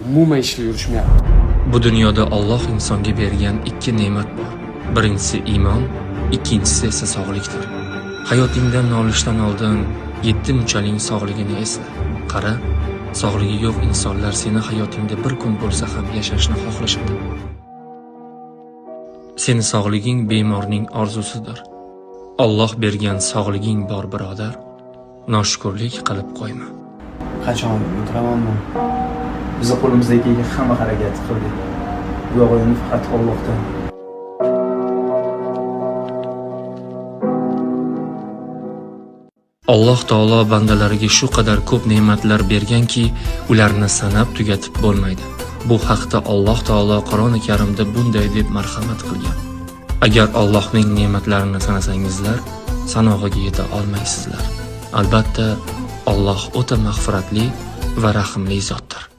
umuman ishga yurishmayapti. Bu dunyoda Alloh insonga bergan ikki ne'mat bor. Birinchisi iymon, ikkinchisi esa sog'likdir. Hayotingdan nolishdan oldin 7 munchaling sog'ligini esla. Qara, sog'ligi yo'q insonlar seni hayotingda bir kun bo'lsa ham yashashni xohlashadi. Seni sog'liging bemorning orzusidir. Alloh bergan sog'liging bor birodar, noshukrlik qilib qo'yma. Qachon o'tiramanmi? Biz qo'limizdagi hamma harakat qildik. Bu yog'ini faqat Allohdan. Alloh taolo bandalariga shu qadar ko'p ne'matlar berganki, ularni sanab tugatib bo'lmaydi. Bu haqda Alloh taolo Qur'oni Karimda bunday deb marhamat qilgan. Agar Allohning ne'matlarini sanasangizlar, sanog'iga yeta olmaysizlar. Albatta, Alloh o'ta mag'firatli va rahimli zotdir.